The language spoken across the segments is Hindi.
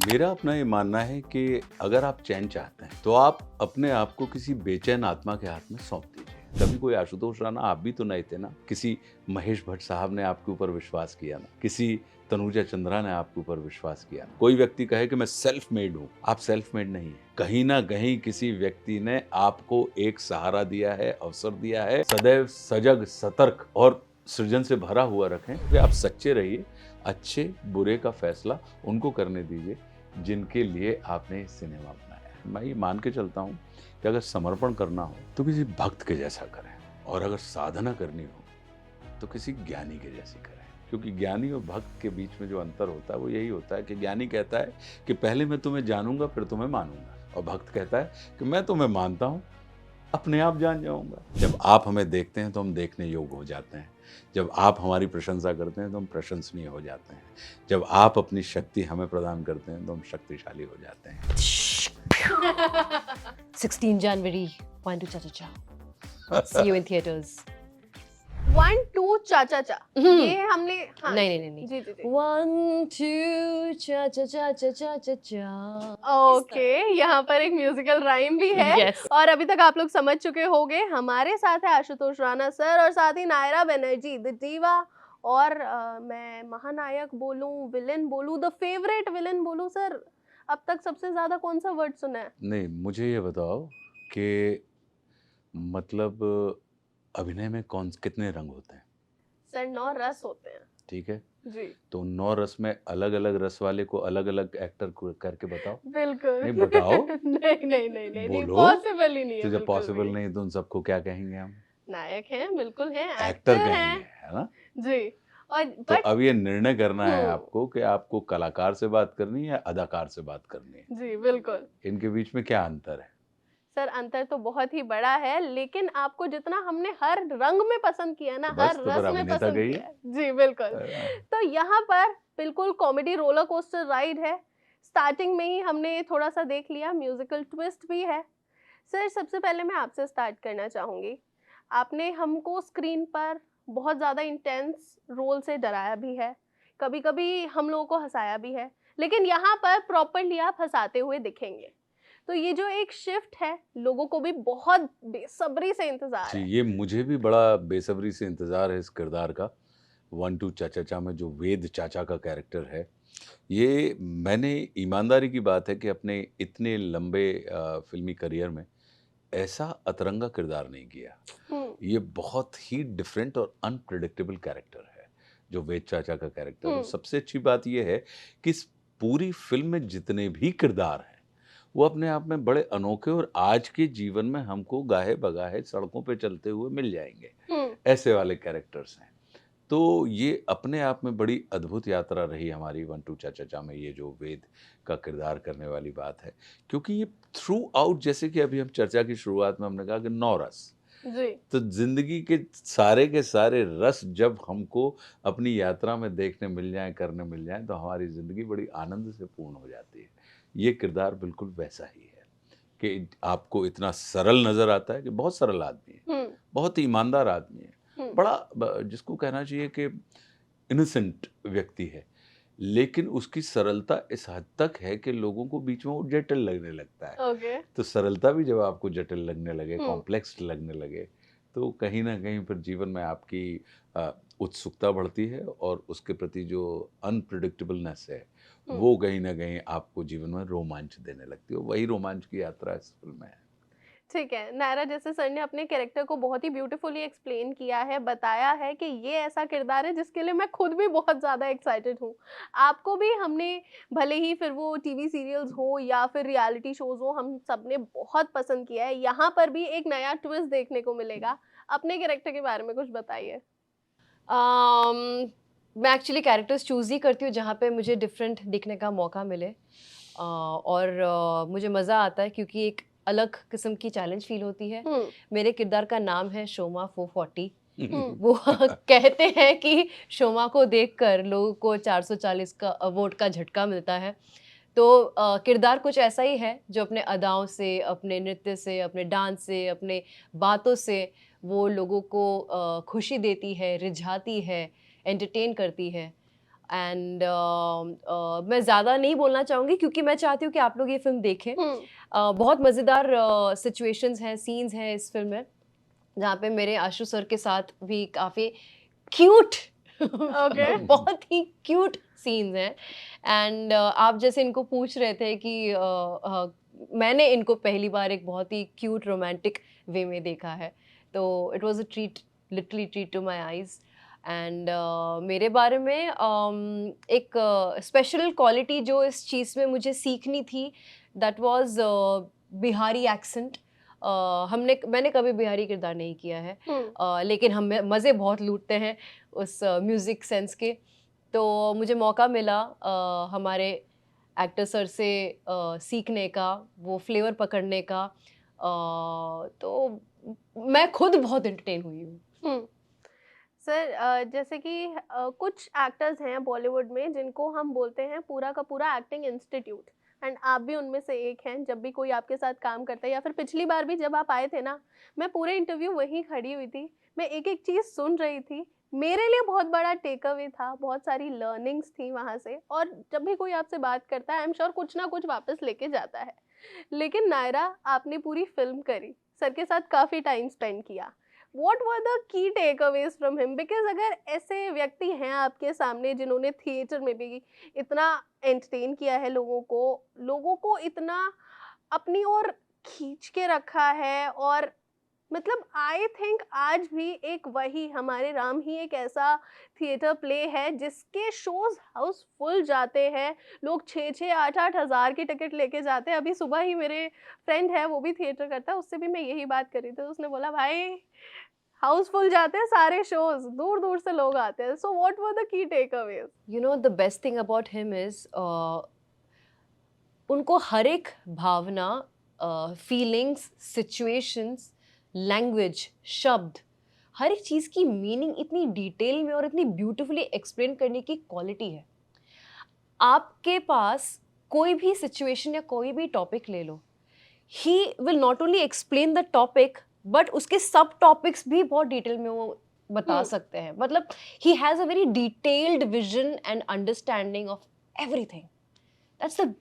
मेरा अपना ये मानना है कि अगर आप चैन चाहते हैं तो आप अपने आप को किसी बेचैन आत्मा के हाथ में सौंप दीजिए। कभी कोई आशुतोष राणा आप भी तो नहीं थे ना, किसी महेश भट्ट साहब ने आपके ऊपर विश्वास किया ना, किसी तनुजा चंद्रा ने आपके ऊपर विश्वास किया ना। कोई व्यक्ति कहे कि मैं सेल्फ मेड हूँ, आप सेल्फ मेड नहीं है। कहीं ना कहीं किसी व्यक्ति ने आपको एक सहारा दिया है, अवसर दिया है। सदैव सजग, सतर्क और सृजन से भरा हुआ रखें कि आप सच्चे रहिए। अच्छे बुरे का फैसला उनको करने दीजिए जिनके लिए आपने सिनेमा बनाया है। मैं ये मान के चलता हूँ कि अगर समर्पण करना हो तो किसी भक्त के जैसा करें, और अगर साधना करनी हो तो किसी ज्ञानी के जैसी करें। क्योंकि ज्ञानी और भक्त के बीच में जो अंतर होता है वो यही होता है कि ज्ञानी कहता है कि पहले मैं तुम्हें जानूंगा फिर तुम्हें मानूंगा, और भक्त कहता है कि मैं तुम्हें मानता हूँ, अपने आप जान जाऊंगा। जब आप हमें देखते हैं तो हम देखने योग्य हो जाते हैं। जब आप हमारी प्रशंसा करते हैं तो हम प्रशंसनीय हो जाते हैं। जब आप अपनी शक्ति हमें प्रदान करते हैं तो हम शक्तिशाली हो जाते हैं। 16 January, 1 to Cha Cha Cha. See you in theaters. 1 2 चा चा चा, ये हमने हाँ नहीं. जी जी जी 1 2 Cha Cha Cha Cha Cha Cha Cha. Okay, यहाँ पर एक म्यूजिकल राइम भी है। Yes. और अभी तक आप लोग समझ चुके होंगे, हमारे साथ है आशुतोष राणा सर और साथ ही नायरा बनर्जी द दीवा। और मैं महानायक बोलूं, विलेन बोलूं, द फेवरेट विलेन बोलूं सर, अब तक सबसे ज्यादा कौन सा वर्ड सुना है? नहीं, मुझे ये बताओ कि मतलब अभिनय में कौन कितने रंग होते हैं? सर 9 रस होते हैं। ठीक है, जी तो 9 रस में अलग अलग रस वाले को अलग अलग एक्टर को करके बताओ। बिल्कुल। नहीं बताओ। नहीं बोलो। पॉसिबल ही नहीं है। तो जब बिल्कुल पॉसिबल भी। नहीं तो उन सबको क्या कहेंगे हम? नायक हैं, बिल्कुल हैं, एक्टर एक्टर कहेंगे, हैं। है ना? जी। और तो बट अब ये निर्णय करना है हम्म, आपको कि आपको कलाकार से बात करनी है या अदाकार से बात करनी है। जी बिल्कुल इनके बीच में क्या अंतर है? सर, अंतर तो बहुत ही बड़ा है, लेकिन आपको जितना हमने हर रंग में पसंद किया ना, तो बस, हर तो फिर रस में अभिनेता पसंद गई किया है। है। जी बिल्कुल। अ, तो यहाँ पर बिल्कुल कॉमेडी रोलर कोस्टर राइड है। स्टार्टिंग में ही हमने थोड़ा सा देख लिया, म्यूजिकल ट्विस्ट भी है। सर, सबसे पहले मैं आपसे स्टार्ट करना चाहूँगी। आपने हमको स्क्रीन पर बहुत ज़्यादा इंटेंस रोल से डराया भी है, कभी-कभी हम लोगों को हँसाया भी है, लेकिन यहाँ पर प्रॉपर्ली आप हँसाते हुए दिखेंगे। तो ये जो एक शिफ्ट है, लोगों को भी बहुत बेसब्री से इंतज़ार जी, है। ये मुझे भी बड़ा बेसब्री से इंतजार है इस किरदार का। 1 2 चाचा में जो वेद चाचा का कैरेक्टर है, ये मैंने ईमानदारी की बात है कि अपने इतने लंबे फ़िल्मी करियर में ऐसा अतरंगा किरदार नहीं किया। हुँ, ये बहुत ही डिफरेंट और अनप्रेडिक्टेबल कैरेक्टर है, जो वेद चाचा का कैरेक्टर है। और हुँ, सबसे अच्छी बात ये है कि इस पूरी फ़िल्म में जितने भी किरदार हैं, वो अपने आप में बड़े अनोखे और आज के जीवन में हमको गाहे-बगाहे सड़कों पे चलते हुए मिल जाएँगे। हुँ, ऐसे वाले कैरेक्टर्स हैं। तो ये अपने आप में बड़ी अद्भुत यात्रा रही हमारी 1 2 चाचा में, ये जो वेद का किरदार करने वाली बात है। क्योंकि ये थ्रू आउट, जैसे कि अभी हम चर्चा की शुरुआत में हमने कहा कि 9 रस, जी, तो ज़िंदगी के सारे रस जब हमको अपनी यात्रा में देखने मिल जाएँ, करने मिल जाएँ, तो हमारी ज़िंदगी बड़ी आनंद से पूर्ण हो जाती है। ये किरदार बिल्कुल वैसा ही है कि आपको इतना सरल नज़र आता है कि बहुत सरल आदमी है, हुँ, बहुत ईमानदार आदमी है, हुँ, बड़ा जिसको कहना चाहिए कि इनोसेंट व्यक्ति है। लेकिन उसकी सरलता इस हद तक है कि लोगों को बीच में वो जटिल लगने लगता है। ओके, तो सरलता भी जब आपको जटिल लगने लगे, हुँ, कॉम्प्लेक्स लगने लगे, तो कहीं न कहीं फिर जीवन में आपकी उत्सुकता बढ़ती है, और उसके प्रति जो अनप्रेडिक्टेबलनेस है, हुँ। वो कहीं न कहीं आपको जीवन में रोमांच देने लगती है। वही रोमांच की यात्रा इस फ़िल्म में है। ठीक है, नायरा जैसे सर ने अपने कैरेक्टर को बहुत ही ब्यूटीफुली एक्सप्लेन किया है, बताया है कि ये ऐसा किरदार है जिसके लिए मैं खुद भी बहुत ज़्यादा एक्साइटेड हूँ। आपको भी हमने, भले ही फिर वो टीवी सीरियल्स हो या फिर रियलिटी शोज़ हो, हम सबने बहुत पसंद किया है। यहाँ पर भी एक नया ट्विस्ट देखने को मिलेगा। अपने कैरेक्टर के बारे में कुछ बताइए? मैं एक्चुअली कैरेक्टर्स चूज़ ही करती हूँ जहाँ पे मुझे डिफरेंट दिखने का मौका मिले, और मुझे मज़ा आता है क्योंकि एक अलग किस्म की चैलेंज फ़ील होती है। हुँ, मेरे किरदार का नाम है शोमा 440। हुँ, वो कहते हैं कि शोमा को देखकर लोगों को 440 का वोट का झटका मिलता है। तो किरदार कुछ ऐसा ही है जो अपने अदाओं से, अपने नृत्य से, अपने डांस से, अपने बातों से वो लोगों को खुशी देती है, रिझाती है, एंटरटेन करती है। एंड मैं ज़्यादा नहीं बोलना चाहूँगी क्योंकि मैं चाहती हूँ कि आप लोग ये फिल्म देखें। बहुत मज़ेदार सिचुएशंस हैं, सीन्स हैं इस फिल्म में, जहाँ पे मेरे आशु सर के साथ भी काफ़ी क्यूट ओके। बहुत ही क्यूट सीन्स हैं। एंड आप जैसे इनको पूछ रहे थे कि मैंने इनको पहली बार एक बहुत ही क्यूट रोमांटिक वे में देखा है, तो it was a treat, literally treat to my eyes. And मेरे बारे में एक स्पेशल क्वालिटी जो इस चीज़ में मुझे सीखनी थी, दैट वाज बिहारी एक्सेंट। मैंने कभी बिहारी किरदार नहीं किया है, लेकिन हम मज़े बहुत लूटते हैं उस म्यूज़िक सेंस के। तो मुझे मौका मिला हमारे एक्टर सर से सीखने का, वो फ्लेवर पकड़ने का। तो मैं खुद बहुत एंटरटेन हुई हूँ। सर जैसे कि कुछ एक्टर्स हैं बॉलीवुड में जिनको हम बोलते हैं पूरा का पूरा एक्टिंग इंस्टीट्यूट, एंड आप भी उनमें से एक हैं। जब भी कोई आपके साथ काम करता है या फिर पिछली बार भी जब आप आए थे ना, मैं पूरे इंटरव्यू वहीं खड़ी हुई थी, मैं एक एक चीज़ सुन रही थी। मेरे लिए बहुत बड़ा टेक अवे था, बहुत सारी लर्निंग्स थी वहाँ से, और जब भी कोई आपसे बात करता है आई एम श्योर कुछ ना कुछ वापस लेके जाता है। लेकिन नायरा, आपने पूरी फिल्म करी, सर के साथ काफ़ी टाइम स्पेंड किया। What were the key takeaways from him? Because अगर ऐसे व्यक्ति हैं आपके सामने जिन्होंने थिएटर में भी इतना एंटरटेन किया है लोगों को इतना अपनी ओर खींच के रखा है, और मतलब आई थिंक आज भी एक वही हमारे राम ही एक ऐसा थिएटर प्ले है जिसके शोज हाउसफुल जाते हैं। लोग 6-6 8-8 हज़ार की टिकट लेके जाते हैं। अभी सुबह ही मेरे फ्रेंड है, वो भी थिएटर करता है, उससे भी मैं यही बात कर रही थी, उसने बोला भाई हाउसफुल जाते हैं सारे शोज, दूर दूर से लोग आते हैं। So what were the key takeaways? You know, the best thing about him is उनको हर एक भावना, फीलिंग्स, सिचुएशंस, लैंग्वेज, शब्द, हर एक चीज़ की मीनिंग इतनी डिटेल में और इतनी ब्यूटीफुली एक्सप्लेन करने की क्वालिटी है। आपके पास कोई भी सिचुएशन या कोई भी टॉपिक ले लो, he will not only explain the topic but उसके सब टॉपिक्स भी बहुत डिटेल में वो बता सकते हैं। मतलब he has a very detailed vision and understanding of everything. That's the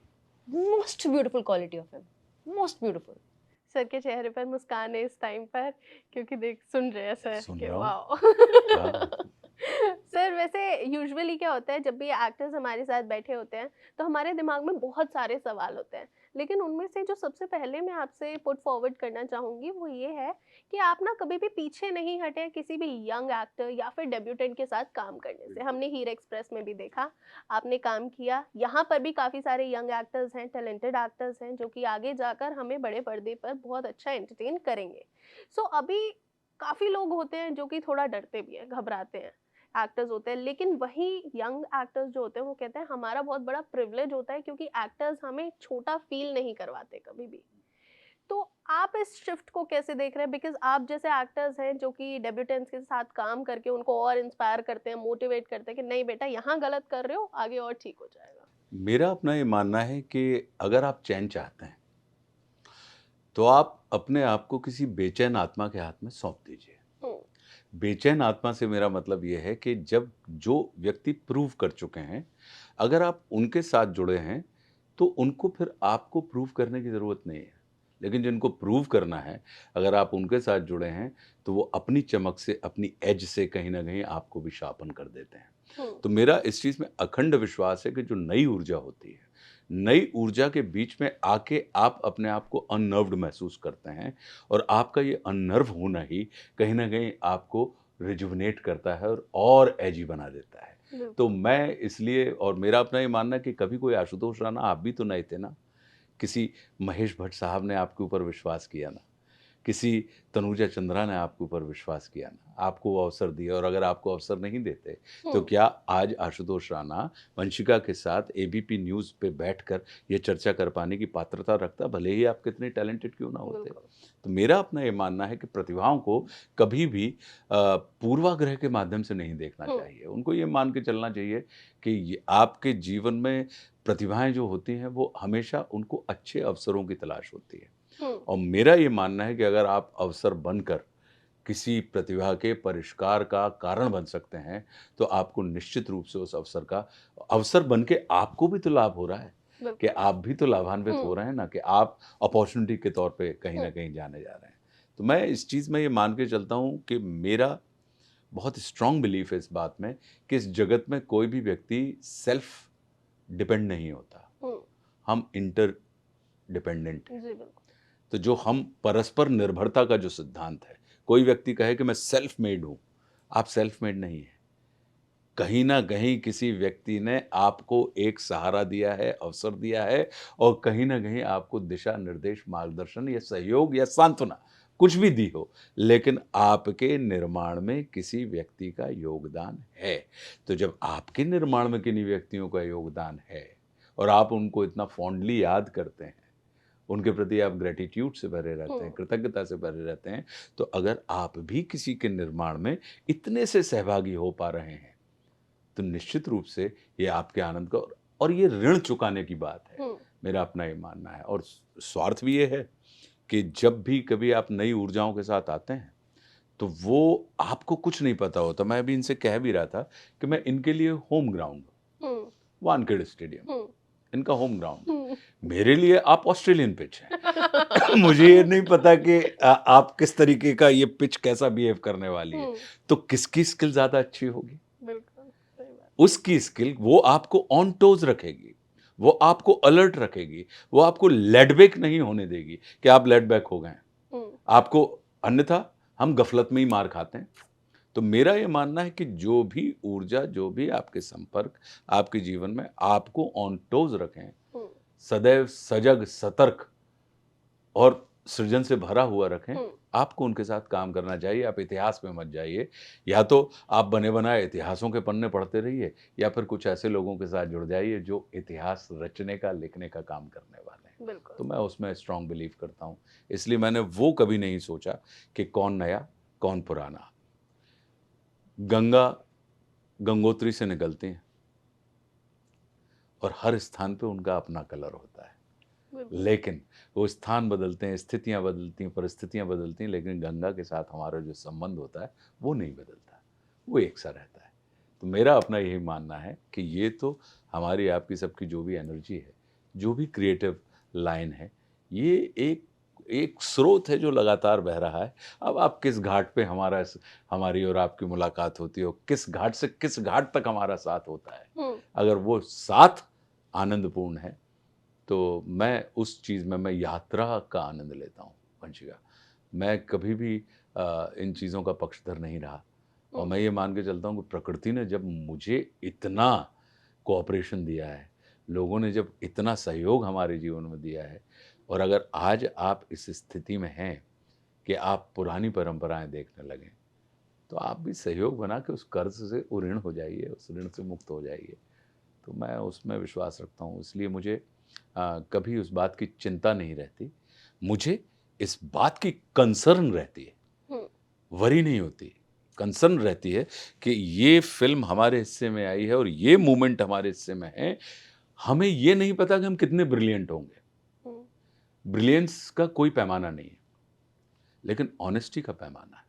most beautiful quality of him, most beautiful. Sir के चेहरे पर मुस्कान है इस टाइम पर, क्योंकि देख सुन रहे हैं सर सुन के रहा हूँ। वाओ। हाँ। सर वैसे यूजुअली क्या होता है, जब भी एक्टर्स हमारे साथ बैठे होते हैं तो हमारे दिमाग में बहुत सारे सवाल होते हैं, लेकिन उनमें से जो सबसे पहले मैं आपसे पुट फॉरवर्ड करना चाहूँगी वो ये है कि आप ना कभी भी पीछे नहीं हटे किसी भी यंग एक्टर या फिर डेब्यूटेंट के साथ काम करने से। हमने हीर एक्सप्रेस में भी देखा, आपने काम किया, यहाँ पर भी काफ़ी सारे यंग एक्टर्स हैं, टैलेंटेड एक्टर्स हैं जो कि आगे जाकर हमें बड़े पर्दे पर बहुत अच्छा एंटरटेन करेंगे। सो अभी काफ़ी लोग होते हैं जो कि थोड़ा डरते भी हैं, घबराते हैं, एक्टर्स होते हैं, लेकिन वही यंग एक्टर्स जो होते हैं वो कहते हैं हमारा बहुत बड़ा प्रिविलेज होता है क्योंकि एक्टर्स हमें छोटा फील नहीं करवाते कभी भी। तो आप इस शिफ्ट को कैसे देख रहे हैं? बिकॉज आप जैसे एक्टर्स हैं जो कि डेब्यूटेंट्स के साथ काम करके उनको और इंस्पायर करते हैं, मोटिवेट करते हैं कि नहीं बेटा यहाँ गलत कर रहे हो, आगे और ठीक हो जाएगा। मेरा अपना ये मानना है कि अगर आप चैन चाहते हैं तो आप अपने आप को किसी बेचैन आत्मा के हाथ में सौंप दीजिए। बेचैन आत्मा से मेरा मतलब ये है कि जब जो व्यक्ति प्रूव कर चुके हैं, अगर आप उनके साथ जुड़े हैं तो उनको फिर आपको प्रूव करने की ज़रूरत नहीं है। लेकिन जिनको प्रूव करना है, अगर आप उनके साथ जुड़े हैं तो वो अपनी चमक से, अपनी एज से कहीं न कहीं आपको भी शार्पन कर देते हैं। तो मेरा इस चीज़ में अखंड विश्वास है कि जो नई ऊर्जा होती है, नई ऊर्जा के बीच में आके आप अपने आप को अननर्व्ड महसूस करते हैं, और आपका ये अननर्व होना ही कहीं न कहीं आपको रिजुविनेट करता है और एजी बना देता है। तो मैं इसलिए, और मेरा अपना ये मानना है कि कभी कोई आशुतोष राणा, आप भी तो नहीं थे ना, किसी महेश भट्ट साहब ने आपके ऊपर विश्वास किया ना, किसी तनुजा चंद्रा ने आपके ऊपर विश्वास किया ना, आपको वो अवसर दिया, और अगर आपको अवसर नहीं देते तो क्या आज आशुतोष राणा वंशिका के साथ एबीपी न्यूज़ पे बैठकर ये चर्चा कर पाने की पात्रता रखता, भले ही आप कितने टैलेंटेड क्यों ना होते। तो मेरा अपना ये मानना है कि प्रतिभाओं को कभी भी पूर्वाग्रह के माध्यम से नहीं देखना चाहिए। उनको ये मान के चलना चाहिए कि ये आपके जीवन में प्रतिभाएं जो होती हैं वो हमेशा उनको अच्छे अवसरों की तलाश होती है। और मेरा ये मानना है कि अगर आप अवसर बनकर किसी प्रतिभा के परिष्कार का कारण बन सकते हैं, तो आपको निश्चित रूप से उस अवसर का अवसर बन के आपको भी तो लाभ हो रहा है, कि बिल्कुल। आप भी तो लाभान्वित हो रहे हैं ना, कि आप अपॉर्चुनिटी के तौर पे कहीं न कहीं जाने जा रहे हैं। तो मैं इस चीज़ में ये मान के चलता हूँ कि मेरा बहुत स्ट्रॉन्ग बिलीफ है इस बात में कि इस जगत में कोई भी व्यक्ति सेल्फ डिपेंड नहीं होता, हम्म, हम इंटर डिपेंडेंट हैं। जी बिल्कुल। तो जो हम परस्पर निर्भरता का जो सिद्धांत है, कोई व्यक्ति कहे कि मैं सेल्फ मेड हूँ, आप सेल्फ मेड नहीं हैं। कहीं न कहीं किसी व्यक्ति ने आपको एक सहारा दिया है, अवसर दिया है और कहीं न कहीं आपको दिशा निर्देश, मार्गदर्शन या सहयोग या सांत्वना कुछ भी दी हो, लेकिन आपके निर्माण में किसी व्यक्ति का योगदान है। तो जब आपके निर्माण में किन्हीं व्यक्तियों का योगदान है और आप उनको इतना फॉन्डली याद करते हैं, उनके प्रति आप ग्रैटिट्यूड से भरे रहते हैं, कृतज्ञता से भरे रहते हैं, तो अगर आप भी किसी के निर्माण में इतने से सहभागी हो पा रहे हैं, तो निश्चित रूप से ये आपके आनंद का और ये ऋण चुकाने की बात है। हम्म, मेरा अपना ये मानना है और स्वार्थ भी ये है कि जब भी कभी आप नई ऊर्जाओं के साथ आते हैं, तो वो आपको कुछ नहीं पता होता। मैं अभी इनसे कह भी रहा था कि मैं इनके लिए होम ग्राउंड हूँ, हम्म, वानखेड़े स्टेडियम, हम्म, इनका होम ग्राउंड है। हम्म, मेरे लिए आप ऑस्ट्रेलियन पिच हैं। मुझे ये नहीं पता कि आप किस तरीके का ये पिच कैसा बिहेव करने वाली है। हम्म, तो किसकी स्किल ज़्यादा अच्छी होगी? बिल्कुल सही बात। उसकी स्किल वो आपको ऑन टोज रखेगी, वो आपको अलर्ट रखेगी, वो आपको लेट बैक नहीं होने देगी कि आप लेट बैक हो गए हैं। हम्म, आपको अन्यथा हम गफलत में ही मार खाते हैं। तो मेरा ये मानना है कि जो भी ऊर्जा, जो भी आपके संपर्क आपके जीवन में आपको ऑन टोज रखें, हम्म, सदैव सजग, सतर्क और सृजन से भरा हुआ रखें, हम्म, आपको उनके साथ काम करना चाहिए। आप इतिहास में मत जाइए। या तो आप बने-बनाए इतिहासों के पन्ने पढ़ते रहिए या फिर कुछ ऐसे लोगों के साथ जुड़ जाइए जो इतिहास रचने का, लिखने का काम करने वाले हैं। बिल्कुल। तो मैं उसमें स्ट्रॉन्ग बिलीव करता हूँ। इसलिए मैंने वो कभी नहीं सोचा कि कौन नया, कौन पुराना। गंगा गंगोत्री से निकलती हैं और हर स्थान पे उनका अपना कलर होता है। बिल्कुल। लेकिन वो स्थान बदलते हैं, स्थितियाँ बदलती हैं, परिस्थितियाँ बदलती हैं, लेकिन गंगा के साथ हमारा जो संबंध होता है, वो नहीं बदलता, वो एक सा रहता है। तो मेरा अपना यही मानना है कि ये तो हमारी, आपकी, सबकी जो भी एनर्जी है, जो भी क्रिएटिव लाइन है, ये एक एक स्रोत है जो लगातार बह रहा है। अब आप किस घाट पे हमारी और आपकी मुलाकात होती हो, किस घाट से किस घाट तक हमारा साथ होता है, हम्म, अगर वो साथ आनंदपूर्ण है, तो मैं उस चीज़ में मैं यात्रा का आनंद लेता हूँ वंशिका। मैं कभी भी इन चीज़ों का पक्षधर नहीं रहा और मैं ये मान के चलता हूँ कि प्रकृति ने जब मुझे इतना कोऑपरेशन दिया है, लोगों ने जब इतना सहयोग हमारे जीवन में दिया है और अगर आज आप इस स्थिति में हैं कि आप पुरानी परंपराएँ देखने लगें, तो आप भी सहयोग बना के उस कर्ज से ऋण हो जाइए, उस ऋण से मुक्त हो जाइए। तो मैं उसमें विश्वास रखता हूँ, इसलिए मुझे कभी उस बात की चिंता नहीं रहती। मुझे इस बात की कंसर्न रहती है, हम्म, वरी नहीं होती। कंसर्न रहती है कि ये फ़िल्म हमारे हिस्से में आई है और ये मोमेंट हमारे हिस्से में है। हमें ये नहीं पता कि हम कितने ब्रिलिएंट होंगे। हम्म, ब्रिलियंस का कोई पैमाना नहीं है, लेकिन ऑनेस्टी का पैमाना है।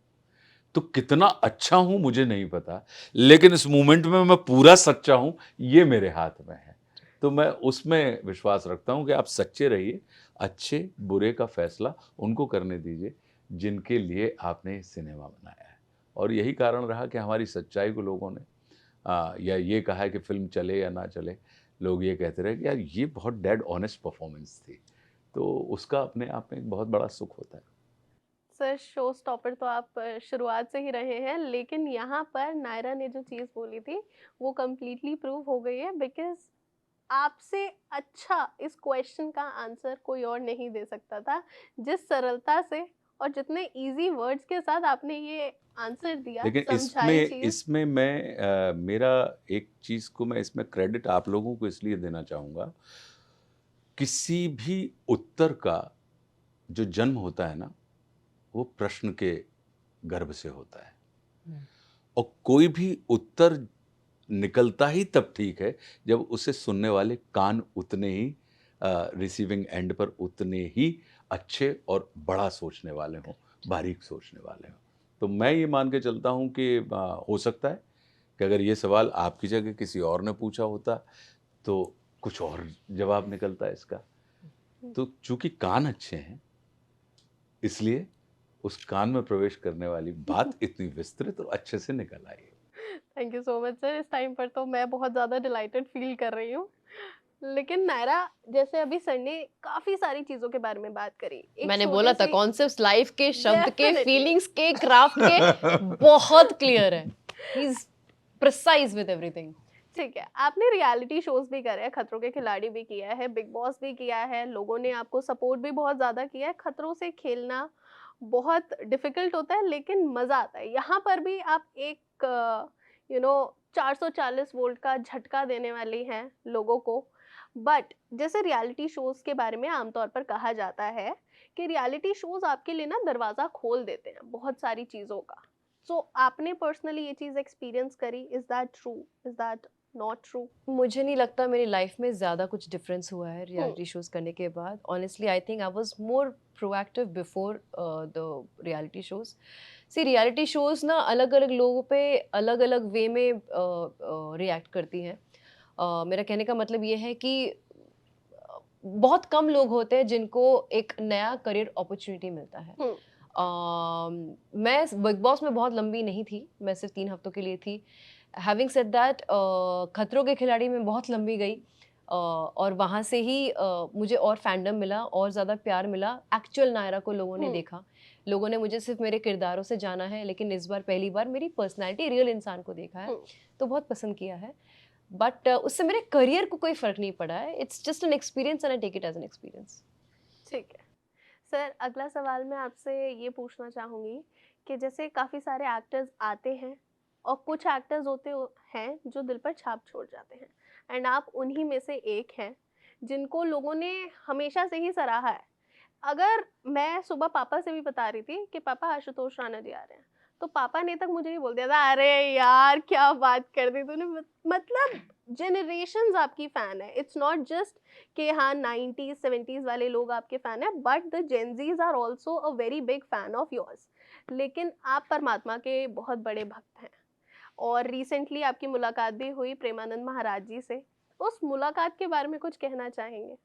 तो कितना अच्छा हूँ मुझे नहीं पता, लेकिन इस मोमेंट में मैं पूरा सच्चा हूँ, ये मेरे हाथ में है। तो मैं उसमें विश्वास रखता हूँ कि आप सच्चे रहिए, अच्छे बुरे का फैसला उनको करने दीजिए जिनके लिए आपने सिनेमा बनाया है। और यही कारण रहा कि हमारी सच्चाई को लोगों ने या ये कहा है कि फ़िल्म चले या ना चले, लोग ये कहते रहे कि यार ये बहुत डेड ऑनेस्ट परफ़ॉर्मेंस थी। तो उसका अपने आप में एक बहुत बड़ा सुख होता है। सर शो स्टॉपर तो आप शुरुआत से ही रहे हैं, लेकिन यहाँ पर नायरा ने जो चीज़ बोली थी वो कम्प्लीटली प्रूव हो गई है, बिकॉज आपसे अच्छा इस क्वेश्चन का आंसर कोई और नहीं दे सकता था। जिस सरलता से और जितने इजी वर्ड्स के साथ आपने ये आंसर दिया, लेकिन समझाई इसमें चीज़। इसमें मैं मेरा एक चीज़ को मैं इसमें क्रेडिट आप लोगों को इसलिए देना चाहूँगा, किसी भी उत्तर का जो जन्म होता है ना, वो प्रश्न के गर्भ से होता है। और कोई भी उत्तर निकलता ही तब ठीक है, जब उसे सुनने वाले कान उतने ही रिसीविंग एंड पर उतने ही अच्छे और बड़ा सोचने वाले हों, बारीक सोचने वाले हों। तो मैं ये मान के चलता हूँ कि हो सकता है कि अगर ये सवाल आपकी जगह किसी और ने पूछा होता तो कुछ और जवाब निकलता है इसका। तो चूंकि कान अच्छे हैं इसलिए उस कान में प्रवेश करने वाली बात इतनी विस्तृत और अच्छे से निकल आई है। Thank you so much sir. इस टाइम पर तो मैं बहुत ज़्यादा डिलाइटेड फील कर रही हूँ। लेकिन नायरा, जैसे अभी सर ने काफ़ी सारी चीज़ों के बारे में बात करी, एक मैंने छोटे बोला था से कॉन्सेप्ट्स लाइफ के, शब्द के, Definitely. फीलिंग्स के, क्राफ्ट के बहुत क्लियर है। He is precise with everything. ठीक है, आपने रियलिटी शोज भी करे हैं, खतरों के खिलाड़ी भी किया है, बिग बॉस भी किया है, लोगों ने आपको सपोर्ट भी बहुत ज़्यादा किया है। खतरों से खेलना बहुत डिफिकल्ट होता है लेकिन मज़ा आता है। यहाँ पर भी आप एक 440 वोल्ट का झटका देने वाली हैं लोगों को। बट जैसे रियलिटी शोज के बारे में आमतौर पर कहा जाता है कि रियलिटी शोज आपके लिए ना दरवाज़ा खोल देते हैं बहुत सारी चीज़ों का। सो आपने पर्सनली ये चीज़ एक्सपीरियंस करी, is that true, is that not true? मुझे नहीं लगता मेरी लाइफ में ज़्यादा कुछ डिफरेंस हुआ है रियलिटी शोज करने के बाद। Honestly I think I was more proactive before the reality shows. See reality shows ना अलग अलग लोगों पे अलग अलग वे में रिएक्ट करती हैं। मेरा कहने का मतलब ये है कि बहुत कम लोग होते हैं जिनको एक नया करियर अपॉर्चुनिटी मिलता है। मैं बिग बॉस में बहुत लंबी नहीं थी, मैं सिर्फ 3 हफ्तों के लिए थी। हैविंग सेड दैट खतरों के खिलाड़ी में बहुत लंबी गई, और वहाँ से ही मुझे और फैंडम मिला और ज़्यादा प्यार मिला। एक्चुअल नायरा को लोगों ने देखा, लोगों ने मुझे सिर्फ मेरे किरदारों से जाना है, लेकिन इस बार पहली बार मेरी पर्सनैलिटी, रियल इंसान को देखा है, तो बहुत पसंद किया है। बट उससे मेरे करियर को कोई फ़र्क नहीं पड़ा है। It's just an experience and I take it as an experience. ठीक है सर, अगला सवाल मैं आपसे ये पूछना चाहूँगी कि जैसे काफ़ी सारे एक्टर्स आते हैं और कुछ एक्टर्स हैं जो दिल पर छाप छोड़ जाते हैं, एंड आप उन्हीं में से एक हैं जिनको लोगों ने हमेशा से ही सराहा है। अगर मैं सुबह पापा से भी बता रही थी कि पापा आशुतोष राणा जी आ रहे हैं, तो पापा ने तक मुझे ये बोल दिया था, अरे यार क्या बात कर दी तूने। मतलब जनरेशंस आपकी फैन है। इट्स नॉट जस्ट कि हाँ 90s 70s वाले लोग आपके फैन है, but the Gen Zs are also a very big fan of yours. लेकिन आप परमात्मा के बहुत बड़े भक्त हैं और रिसेंटली आपकी मुलाकात भी हुई प्रेमानंद महाराज जी से। उस मुलाकात के बारे में कुछ कहना चाहेंगे?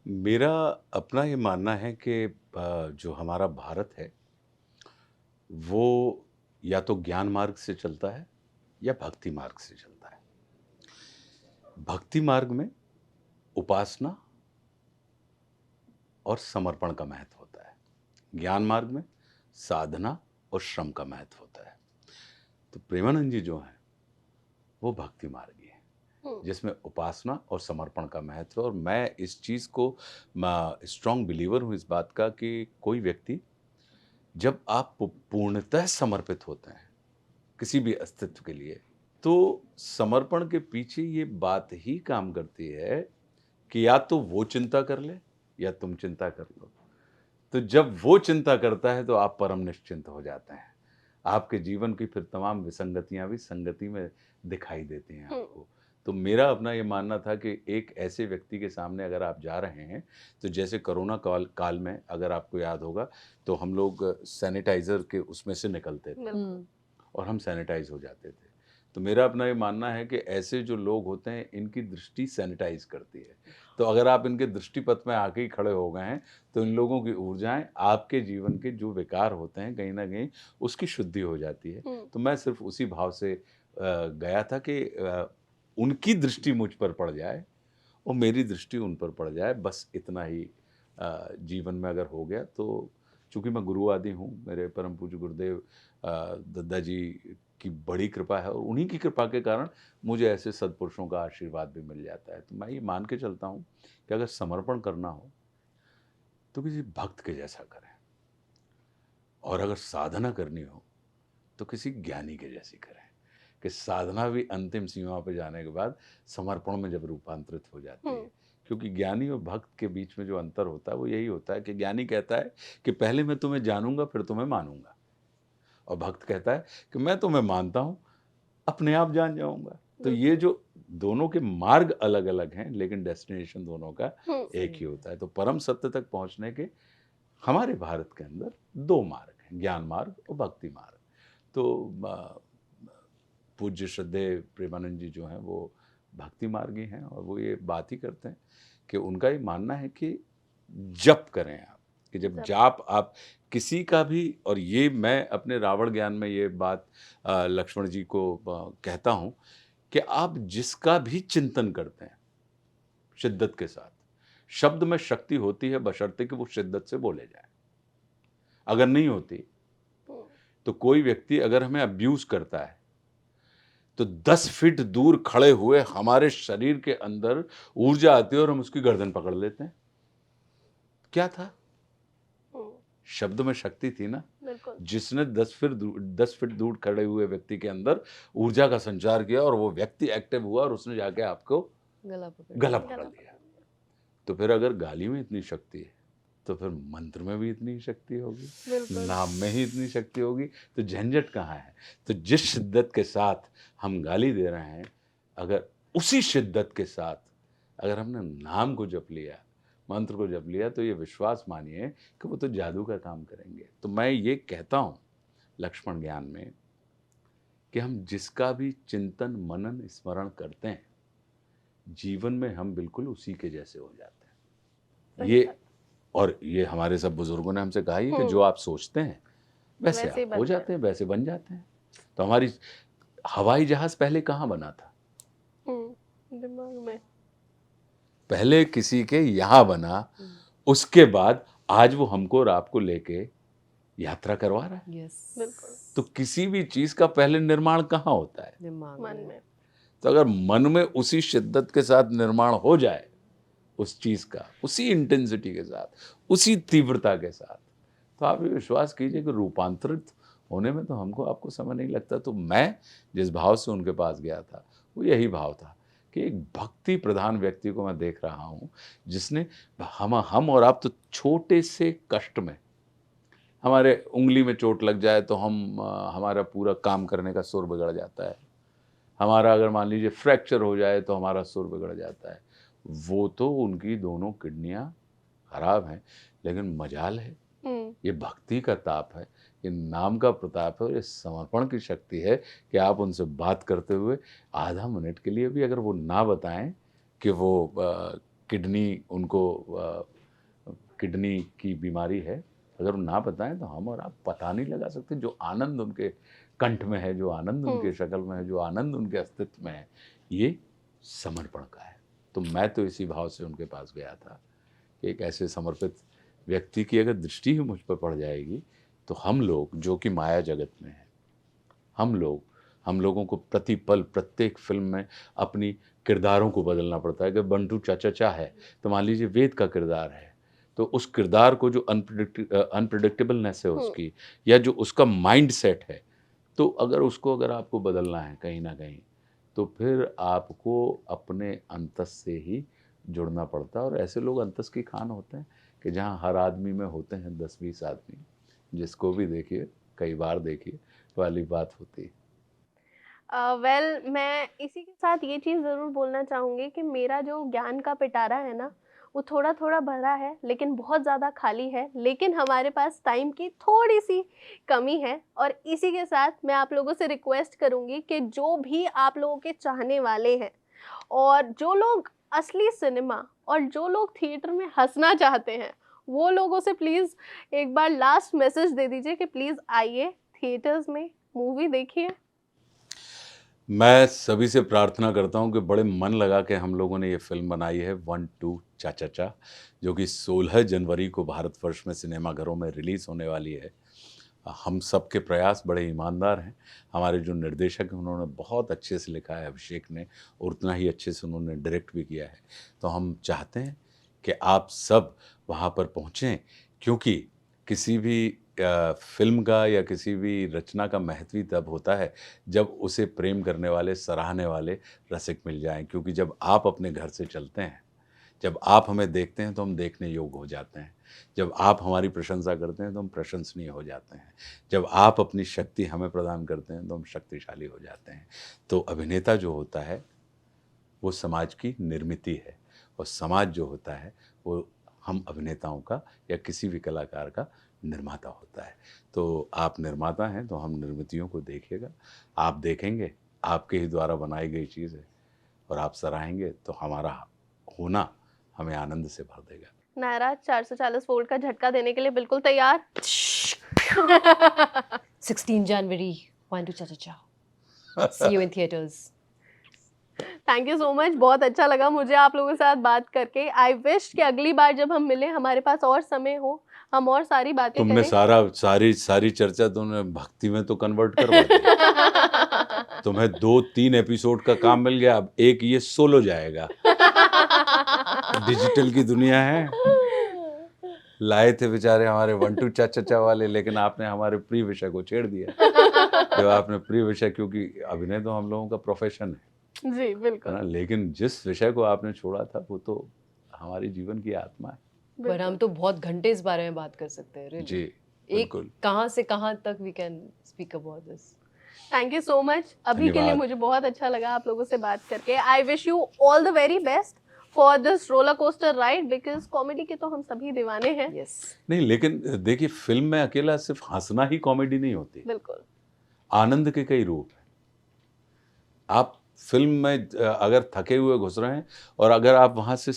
मेरा अपना ये मानना है कि जो हमारा भारत है वो या तो ज्ञान मार्ग से चलता है या भक्ति मार्ग से चलता है। भक्ति मार्ग में उपासना और समर्पण का महत्व होता है, ज्ञान मार्ग में साधना और श्रम का महत्व होता है। तो प्रेमानंद जी जो हैं वो भक्ति मार्गी हैं जिसमें उपासना और समर्पण का महत्व है। और मैं इस चीज़ को स्ट्रॉन्ग बिलीवर हूँ इस बात का कि कोई व्यक्ति जब आप पूर्णतः समर्पित होते हैं किसी भी अस्तित्व के लिए, तो समर्पण के पीछे ये बात ही काम करती है कि या तो वो चिंता कर ले या तुम चिंता कर लो। तो जब वो चिंता करता है तो आप परम निश्चिंत हो जाते हैं। आपके जीवन की फिर तमाम विसंगतियां भी संगति में दिखाई देती हैं आपको। तो मेरा अपना ये मानना था कि एक ऐसे व्यक्ति के सामने अगर आप जा रहे हैं, तो जैसे कोरोना काल में अगर आपको याद होगा तो हम लोग सैनिटाइज़र के उसमें से निकलते थे और हम सैनिटाइज हो जाते थे। तो मेरा अपना ये मानना है कि ऐसे जो लोग होते हैं इनकी दृष्टि सैनिटाइज करती है। तो अगर आप इनके दृष्टिपथ में आके ही खड़े हो गए हैं तो इन लोगों की ऊर्जाएं आपके जीवन के जो विकार होते हैं कहीं ना कहीं उसकी शुद्धि हो जाती है। तो मैं सिर्फ उसी भाव से गया था कि उनकी दृष्टि मुझ पर पड़ जाए और मेरी दृष्टि उन पर पड़ जाए, बस इतना ही जीवन में अगर हो गया तो। चूँकि मैं गुरु आदि हूँ, मेरे परम पूज्य गुरुदेव दद्दा जी की बड़ी कृपा है और उन्हीं की कृपा के कारण मुझे ऐसे सद्पुरुषों का आशीर्वाद भी मिल जाता है। तो मैं ये मान के चलता हूँ कि अगर समर्पण करना हो तो किसी भक्त के जैसा करें, और अगर साधना करनी हो तो किसी ज्ञानी के जैसी करें। कि साधना भी अंतिम सीमा पर जाने के बाद समर्पण में जब रूपांतरित हो जाती है। क्योंकि ज्ञानी और भक्त के बीच में जो अंतर होता है वो यही होता है कि ज्ञानी कहता है कि पहले मैं तुम्हें जानूंगा फिर तुम्हें मानूंगा, और भक्त कहता है कि मैं तुम्हें मानता हूं अपने आप जान जाऊंगा। तो ये जो दोनों के मार्ग अलग अलग हैं लेकिन डेस्टिनेशन दोनों का एक ही होता है। तो परम सत्य तक पहुंचने के हमारे भारत के अंदर 2 मार्ग हैं। हैं, ज्ञान मार्ग और भक्ति मार्ग। तो पूज्य श्रद्धेय प्रेमानंद जी जो हैं वो भक्ति मार्गी हैं, और वो ये बात ही करते हैं कि उनका ये मानना है कि जप करें आप, कि जब जप। जाप आप किसी का भी, और ये मैं अपने रावण ज्ञान में ये बात लक्ष्मण जी को कहता हूँ कि आप जिसका भी चिंतन करते हैं शिद्दत के साथ, शब्द में शक्ति होती है बशर्ते कि वो शिद्दत से बोले जाए। अगर नहीं होती तो कोई व्यक्ति अगर हमें अब्यूज करता है तो 10 फीट दूर खड़े हुए हमारे शरीर के अंदर ऊर्जा आती है और हम उसकी गर्दन पकड़ लेते हैं। क्या था? शब्द में शक्ति थी ना। बिल्कुल। जिसने 10 फीट दूर खड़े हुए व्यक्ति के अंदर ऊर्जा का संचार किया और वो व्यक्ति एक्टिव हुआ और उसने जाके आपको गला पकड़ लिया। तो फिर अगर गाली में इतनी शक्ति है तो फिर मंत्र में भी इतनी शक्ति होगी, नाम में ही इतनी शक्ति होगी, तो झंझट कहाँ है? तो जिस शिद्दत के साथ हम गाली दे रहे हैं, अगर उसी शिद्दत के साथ अगर हमने नाम को जप लिया, मंत्र को जप लिया, तो ये विश्वास मानिए कि वो तो जादू का काम करेंगे। तो मैं ये कहता हूँ लक्ष्मण ज्ञान में कि हम जिसका भी चिंतन मनन स्मरण करते हैं, जीवन में हम बिल्कुल उसी के जैसे हो जाते हैं। ये हमारे सब बुजुर्गों ने हमसे कहा ही कि जो आप सोचते हैं वैसे आप हो जाते हैं, वैसे बन जाते हैं। तो हमारी हवाई जहाज पहले कहाँ बना था? दिमाग में। पहले किसी के यहाँ बना, उसके बाद आज वो हमको और आपको लेके यात्रा करवा रहा है। बिल्कुल। तो किसी भी चीज का पहले निर्माण कहाँ होता है? मन में। तो अगर मन में उसी शिद्दत के साथ निर्माण हो जाए उस चीज का, उसी इंटेंसिटी के साथ, उसी तीव्रता के साथ, तो आप ये विश्वास कीजिए कि रूपांतरित होने में तो हमको आपको समय नहीं लगता। तो मैं जिस भाव से उनके पास गया था वो यही भाव था कि एक भक्ति प्रधान व्यक्ति को मैं देख रहा हूँ जिसने हम और आप तो छोटे से कष्ट में, हमारे उंगली में चोट लग जाए तो हमारा पूरा काम करने का सुर बिगड़ जाता है। हमारा अगर मान लीजिए फ्रैक्चर हो जाए तो हमारा सुर बिगड़ जाता है। वो तो उनकी दोनों किडनियां खराब हैं, लेकिन मजाल है, ये भक्ति का ताप है, ये नाम का प्रताप है और ये समर्पण की शक्ति है कि आप उनसे बात करते हुए आधा मिनट के लिए भी अगर वो ना बताएं कि वो किडनी उनको किडनी की बीमारी है, अगर वो ना बताएं तो हम और आप पता नहीं लगा सकते जो आनंद उनके कंठ में है, जो आनंद उनके शक्ल में है, जो आनंद उनके अस्तित्व में है, ये समर्पण का है। तो मैं तो इसी भाव से उनके पास गया था कि एक ऐसे समर्पित व्यक्ति की अगर दृष्टि ही मुझ पर पड़ जाएगी तो हम लोग जो कि माया जगत में हैं, हम लोगों को प्रतिपल प्रत्येक फिल्म में अपनी किरदारों को बदलना पड़ता है। अगर बंटू चाचा है तो मान लीजिए वेद का किरदार है, तो उस किरदार को जो अनप्रिडिक्टेबलनेस है उसकी, या जो उसका माइंड सेट है, तो अगर आपको बदलना है कहीं ना कहीं, तो फिर आपको अपने अंतस से ही जुड़ना पड़ता है। और ऐसे लोग अंतस की खान होते हैं कि जहाँ हर आदमी में होते हैं 10-20 आदमी, जिसको भी देखिए कई बार देखिए वाली बात होती है। मैं इसी के साथ ये चीज़ ज़रूर बोलना चाहूँगी कि मेरा जो ज्ञान का पिटारा है ना, वो थोड़ा थोड़ा भरा है लेकिन बहुत ज़्यादा खाली है, लेकिन हमारे पास टाइम की थोड़ी सी कमी है। और इसी के साथ मैं आप लोगों से रिक्वेस्ट करूँगी कि जो भी आप लोगों के चाहने वाले हैं और जो लोग असली सिनेमा और जो लोग थिएटर में हंसना चाहते हैं, वो लोगों से प्लीज़ एक बार लास्ट मैसेज दे दीजिए कि प्लीज़ आइए थिएटर्स में मूवी देखिए। मैं सभी से प्रार्थना करता हूं कि बड़े मन लगा के हम लोगों ने ये फिल्म बनाई है 1-2 चा, जो कि 16 जनवरी को भारतवर्ष में सिनेमाघरों में रिलीज़ होने वाली है। हम सबके प्रयास बड़े ईमानदार हैं। हमारे जो निर्देशक हैं उन्होंने बहुत अच्छे से लिखा है, अभिषेक ने, और उतना ही अच्छे से उन्होंने डायरेक्ट भी किया है। तो हम चाहते हैं कि आप सब वहाँ पर पहुँचें, क्योंकि किसी भी फिल्म का या किसी भी रचना का महत्व ही तब होता है जब उसे प्रेम करने वाले, सराहने वाले रसिक मिल जाएं। क्योंकि जब आप अपने घर से चलते हैं, जब आप हमें देखते हैं तो हम देखने योग्य हो जाते हैं। जब आप हमारी प्रशंसा करते हैं तो हम प्रशंसनीय हो जाते हैं। जब आप अपनी शक्ति हमें प्रदान करते हैं तो हम शक्तिशाली हो जाते हैं। तो अभिनेता जो होता है वो समाज की निर्मिति है, और समाज जो होता है वो हम अभिनेताओं का या किसी भी कलाकार का निर्माता होता है। तो आप निर्माता हैं तो हम निर्मितियों को देखिएगा, आप देखेंगे आपके ही द्वारा बनाई गई चीज़ है और आप सराहेंगे तो हमारा होना हमें आनंद से भर देगा। नायरा 440 वोल्ट का झटका देने के लिए बिल्कुल तैयार। 16 जनवरी, वांटू चा चा चा। See you in theaters. Thank you so much, बहुत अच्छा लगा मुझे आप लोगों के साथ बात करके। आई विश कि अगली बार जब हम मिले हमारे पास और समय हो, हम और सारी बातें तुमने करें। सारी चर्चा तुमने भक्ति में तो कन्वर्ट करवा दी। तुम्हें 2-3 एपिसोड का काम मिल गया, अब एक ये सोलो जाएगा। डिजिटल की दुनिया है। लाए थे बेचारे हमारे वंटू चाचा वाले, लेकिन आपने हमारे प्रिय विषय को छेड़ दिया। जब आपने प्रिय विषय, क्योंकि अभिनय तो हम लोगों का प्रोफेशन है जी है बिल्कुल। ना, लेकिन जिस विषय को आपने छोड़ा था वो तो हमारे जीवन की आत्मा है। पर हम तो बहुत घंटे इस बारे में बात कर सकते हैं, really. जी एक बिल्कुल। कहाँ से कहाँ तक we can speak about this. Thank you so much, अभी के लिए धन्यवाद। मुझे बहुत अच्छा लगा आप लोगों से बात करके। I wish you all the very best for this roller coaster ride, because comedy के तो हम सभी दीवाने हैं। यस। नहीं, लेकिन देखिए फिल्म में अकेला सिर्फ हंसना ही कॉमेडी नहीं होती, बिल्कुल आनंद के कई रूप हैं। आप फिल्म में अगर थके हुए घुस रहे हैं और अगर आप वहाँ से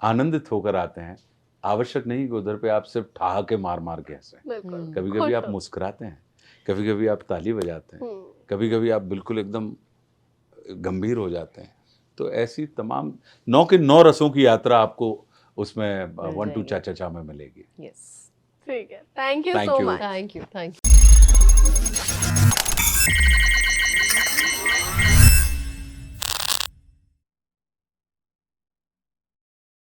आनंदित होकर आते हैं, आवश्यक नहीं कि उधर पे आप सिर्फ ठहाके मार मार के हंसें। बिल्कुल। कभी कभी खुश आप हो। मुस्कुराते हैं, कभी कभी आप ताली बजाते हैं, कभी कभी आप बिल्कुल एकदम गंभीर हो जाते हैं। तो ऐसी तमाम 9 के 9 रसों की यात्रा आपको उसमें वंटू जाएगी। चाचा में मिलेगी। यस। ठीक है, thank you Thank so you. Much. Thank you.